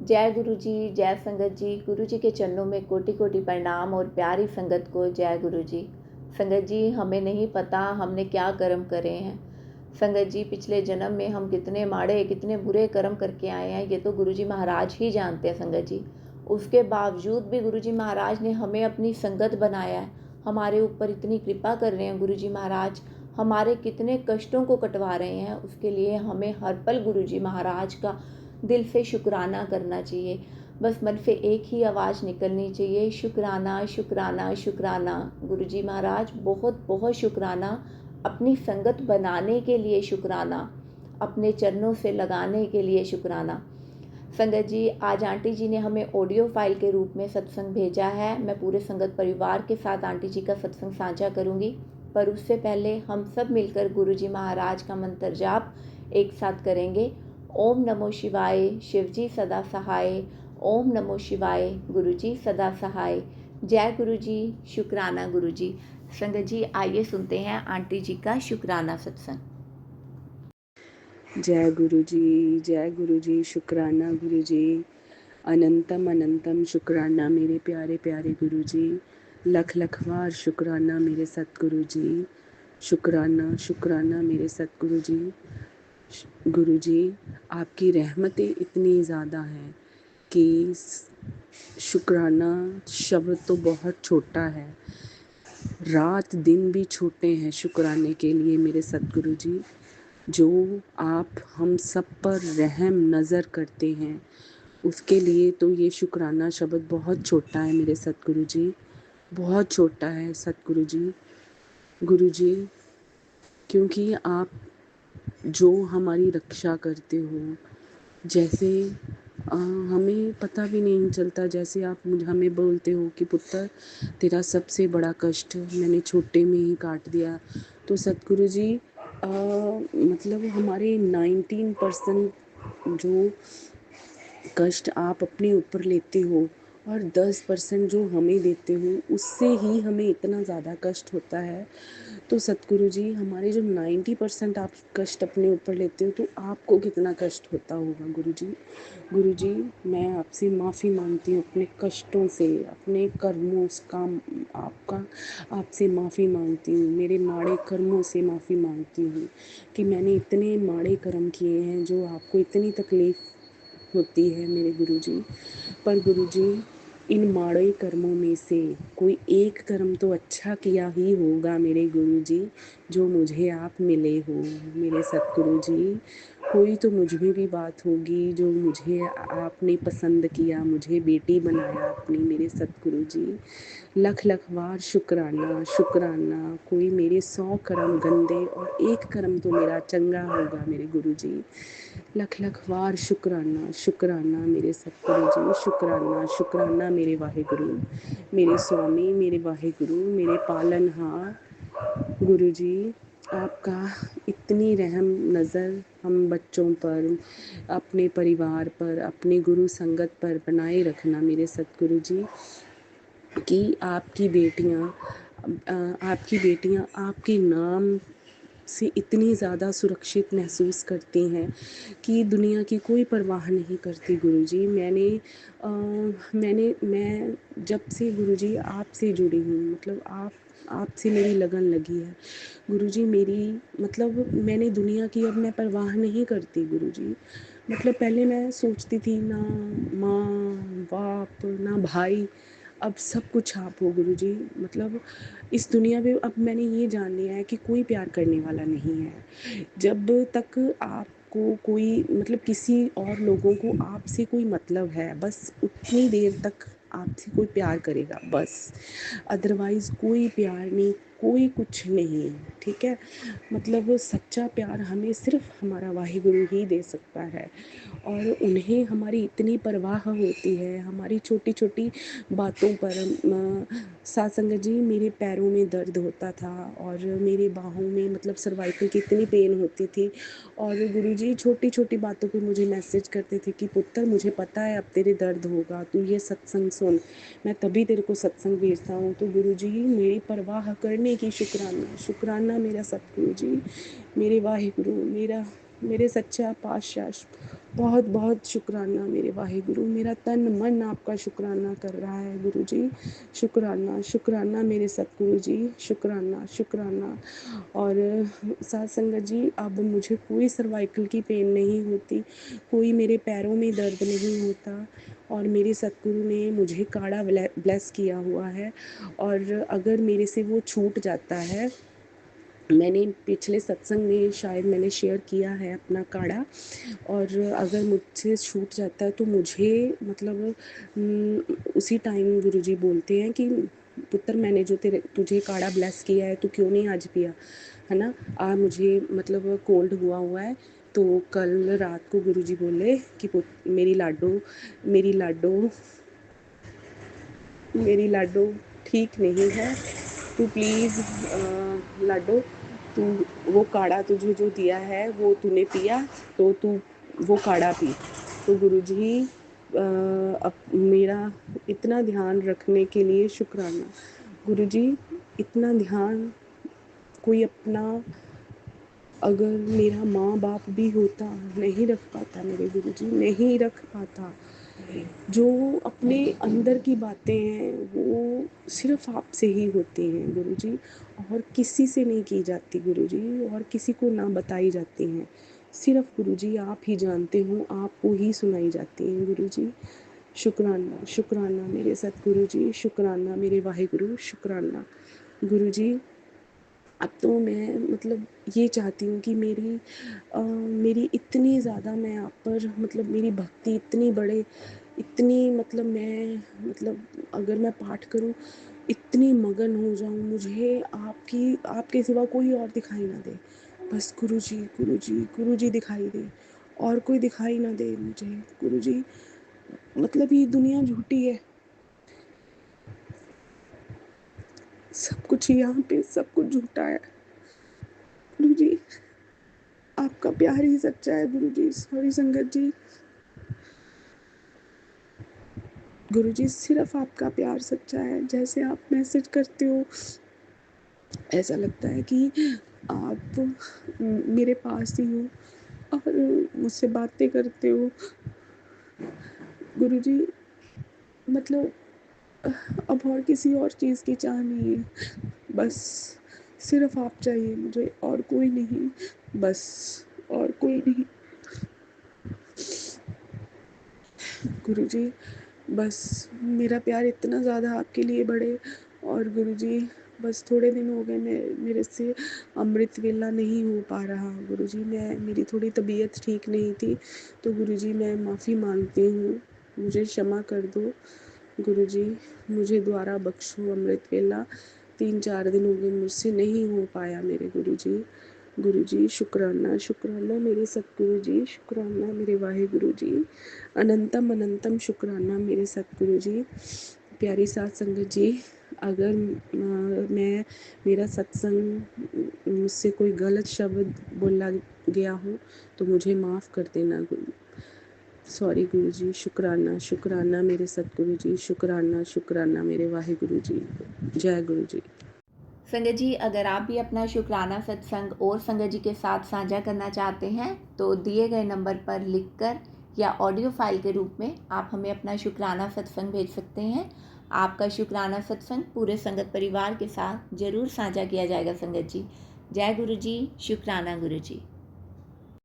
जय गुरु जी, जय संगत जी। गुरु जी के चरणों में कोटि कोटि प्रणाम और प्यारी संगत को जय गुरु जी। संगत जी, हमें नहीं पता हमने क्या कर्म करे हैं। संगत जी, पिछले जन्म में हम कितने माड़े कितने बुरे कर्म करके आए हैं, ये तो गुरु जी महाराज ही जानते हैं संगत जी। उसके बावजूद भी गुरु जी महाराज ने हमें अपनी संगत बनाया है। हमारे ऊपर इतनी कृपा कर रहे हैं गुरु जी महाराज, हमारे कितने कष्टों को कटवा रहे हैं। उसके लिए हमें हर पल गुरु जी महाराज का दिल से शुक्राना करना चाहिए। बस मन से एक ही आवाज़ निकलनी चाहिए, शुक्राना शुक्राना शुक्राना। गुरु जी महाराज बहुत बहुत शुक्राना, अपनी संगत बनाने के लिए शुक्राना, अपने चरणों से लगाने के लिए शुक्राना। संगत जी, आज आंटी जी ने हमें ऑडियो फाइल के रूप में सत्संग भेजा है। मैं पूरे संगत परिवार के साथ आंटी जी का सत्संग साझा करूंगी, पर उससे पहले हम सब मिलकर गुरु जी महाराज का मंत्र जाप एक साथ करेंगे। ओम नमो शिवाय, शिवजी सदा सहाय। ओम नमो शिवाय, गुरु जी सदा सहाय। जय गुरु जी, शुक्राना गुरु जी। संगत जी, आइए सुनते हैं आंटी जी का शुक्राना सत्संग। जय गुरु जी, जय गुरु जी, शुक्राना गुरु जी। अनंतम अनंतम शुक्राना मेरे प्यारे प्यारे गुरु जी। लख लख बार शुक्राना मेरे सतगुरु जी। शुक्राना शुक्राना मेरे सतगुरु जी। गुरु जी, आपकी रहमतें इतनी ज़्यादा हैं कि शुक्राना शब्द तो बहुत छोटा है, रात दिन भी छोटे हैं शुक्राने के लिए मेरे सतगुरु जी। जो आप हम सब पर रहम नज़र करते हैं, उसके लिए तो ये शुक्राना शब्द बहुत छोटा है मेरे सतगुरु जी, बहुत छोटा है सतगुरु जी। गुरु जी, क्योंकि आप जो हमारी रक्षा करते हो, जैसे हमें पता भी नहीं चलता, जैसे आप हमें बोलते हो कि पुत्र तेरा सबसे बड़ा कष्ट मैंने छोटे में ही काट दिया। तो सतगुरु जी, मतलब हमारे 19% जो कष्ट आप अपने ऊपर लेते हो और 10% जो हमें देते हो, उससे ही हमें इतना ज़्यादा कष्ट होता है। तो सतगुरु जी, हमारे जो 90% आप कष्ट अपने ऊपर लेते हो, तो आपको कितना कष्ट होता होगा गुरु जी। गुरु जी, मैं आपसे माफ़ी मांगती हूँ अपने कष्टों से, अपने कर्मों का आपका आपसे माफ़ी मांगती हूँ, मेरे माड़े कर्मों से माफ़ी मांगती हूँ कि मैंने इतने माड़े कर्म किए हैं जो आपको इतनी तकलीफ़ होती है मेरे गुरुजी। पर गुरुजी, इन माड़े कर्मों में से कोई एक कर्म तो अच्छा किया ही होगा मेरे गुरुजी, जो मुझे आप मिले हो मेरे सतगुरु जी। कोई तो मुझ में भी बात होगी जो मुझे आपने पसंद किया, मुझे बेटी बनाया अपनी मेरे सतगुरु जी। लख लख बार शुक्राना शुक्राना। कोई मेरे 100 कर्म गंदे और एक कर्म तो मेरा चंगा होगा मेरे गुरु जी। लख लख बार शुक्राना शुक्राना मेरे सतगुरु जी। शुक्राना शुक्राना मेरे वाहेगुरु, मेरे स्वामी, मेरे वाहेगुरु, मेरे पालनहार गुरु जी। आपका इतनी रहम नज़र हम बच्चों पर, अपने परिवार पर, अपने गुरु संगत पर बनाए रखना मेरे सतगुरु जी। कि आपकी बेटियां आपके नाम से इतनी ज़्यादा सुरक्षित महसूस करती हैं कि दुनिया की कोई परवाह नहीं करती गुरुजी। मैं जब से गुरुजी आपसे जुड़ी हूँ, मतलब आपसे मेरी लगन लगी है गुरुजी। मेरी मतलब मैंने दुनिया की अब मैं परवाह नहीं करती गुरुजी। मतलब पहले मैं सोचती थी ना माँ बाप ना भाई, अब सब कुछ आप हो गुरुजी। मतलब इस दुनिया में अब मैंने ये जान लिया है कि कोई प्यार करने वाला नहीं है। जब तक आपको कोई मतलब किसी और लोगों को आपसे कोई मतलब है, बस उतनी देर तक आपसे कोई प्यार करेगा बस, अदरवाइज़ कोई प्यार नहीं, कोई कुछ नहीं, ठीक है। मतलब सच्चा प्यार हमें सिर्फ हमारा वाहिगुरु ही दे सकता है, और उन्हें हमारी इतनी परवाह होती है हमारी छोटी छोटी बातों पर। साथ संगत जी, मेरे पैरों में दर्द होता था और मेरे बाहों में मतलब सर्वाइकल की इतनी पेन होती थी, और गुरुजी छोटी छोटी बातों पे मुझे मैसेज करते थे कि पुत्र मुझे पता है अब तेरे दर्द होगा, तू ये सत्संग सुन, मैं तभी तेरे को सत्संग भेजता हूँ। तो गुरुजी, मेरी परवाह करने की शुक्राना मेरा सतगुरु जी, मेरे वाहिगुरु, मेरे सच्चा पातशाह बहुत बहुत शुक्राना मेरे वाहिगुरु, मेरा तन मन आपका शुक्राना कर रहा है गुरु जी। शुक्राना शुक्राना मेरे सतगुरु जी, शुक्राना शुक्राना। और साथ संगत जी, अब मुझे कोई सर्वाइकल की पेन नहीं होती, कोई मेरे पैरों में दर्द नहीं होता, और मेरे सतगुरु ने मुझे काढ़ा ब्लेस किया हुआ है। और अगर मेरे से वो छूट जाता है, मैंने पिछले सत्संग में शायद मैंने शेयर किया है अपना काढ़ा, और अगर मुझसे छूट जाता है तो मुझे मतलब उसी टाइम गुरुजी बोलते हैं कि पुत्र, मैंने जो तुझे काढ़ा ब्लेस किया है, तो क्यों नहीं आज पिया, है ना। मुझे मतलब कोल्ड हुआ है, तो कल रात को गुरुजी बोले कि मेरी लाडो मेरी लाडो ठीक नहीं है, तू प्लीज़ लाडो, तू वो काढ़ा तुझे जो दिया है वो तूने पिया, तो तू वो काढ़ा पी। तो गुरुजी अब मेरा इतना ध्यान रखने के लिए शुक्राना। गुरुजी, इतना ध्यान कोई अपना अगर मेरा माँ बाप भी होता नहीं रख पाता, मेरे गुरुजी नहीं रख पाता। जो अपने अंदर की बातें हैं वो सिर्फ आपसे ही होती हैं गुरुजी, और किसी से नहीं की जाती गुरुजी, और किसी को ना बताई जाती हैं। सिर्फ गुरुजी आप ही जानते हो, आपको ही सुनाई जाती हैं गुरुजी। शुक्राना शुक्राना मेरे सतगुरु जी, शुक्राना मेरे वाहिगुरु, शुक्राना गुरुजी। अब तो मैं मतलब ये चाहती हूँ कि मेरी इतनी ज़्यादा मैं आप पर मतलब मेरी भक्ति इतनी मतलब मैं मतलब अगर मैं पाठ करूँ, इतनी मगन हो जाऊँ, मुझे आपके सिवा कोई और दिखाई ना दे। बस गुरुजी, गुरुजी, गुरुजी दिखाई दे, और कोई दिखाई ना दे मुझे गुरुजी। मतलब ये दुनिया झूठी है, सब कुछ यहाँ पे सब कुछ झूठा है गुरुजी। आपका प्यार ही सच्चा है गुरुजी। सॉरी संगत जी, गुरुजी सिर्फ आपका प्यार सच्चा है। जैसे आप मैसेज करते हो, ऐसा लगता है कि आप मेरे पास ही हो और मुझसे बातें करते हो गुरुजी। मतलब अब और किसी और चीज़ की चाह नहीं है, बस सिर्फ आप चाहिए मुझे, और कोई नहीं, बस और कोई नहीं गुरुजी। बस मेरा प्यार इतना ज़्यादा आपके लिए बढ़े। और गुरुजी, बस थोड़े दिन हो गए मेरे से अमृत वेला नहीं हो पा रहा गुरुजी। मेरी थोड़ी तबीयत ठीक नहीं थी, तो गुरुजी मैं माफ़ी मांगती हूँ, मुझे क्षमा कर दो गुरुजी, मुझे द्वारा बख्शो अमृत वेला। 3-4 दिन हो गए मुझसे नहीं हो पाया मेरे गुरुजी। गुरुजी शुक्राना शुक्राना मेरे सतगुरु जी, शुक्राना मेरे वाहिगुरु जी, अनंतम अनंतम शुक्राना मेरे सतगुरु जी। प्यारी साथ संगत जी, अगर मैं मेरा सत्संग मुझसे कोई गलत शब्द बोला गया हो तो मुझे माफ़ कर देना गुरु। सॉरी गुरु जी। शुक्राना शुक्राना मेरे सतगुरु जी, शुक्राना शुक्राना मेरे वाहिगुरु जी। जय गुरु जी। संगत जी, अगर आप भी अपना शुक्राना सत्संग और संगत जी के साथ साझा करना चाहते हैं तो दिए गए नंबर पर लिखकर या ऑडियो फाइल के रूप में आप हमें अपना शुक्राना सत्संग भेज सकते हैं। आपका शुक्राना सत्संग पूरे संगत परिवार के साथ ज़रूर साझा किया जाएगा संगत जी। जय गुरु जी, शुक्राना गुरु जी।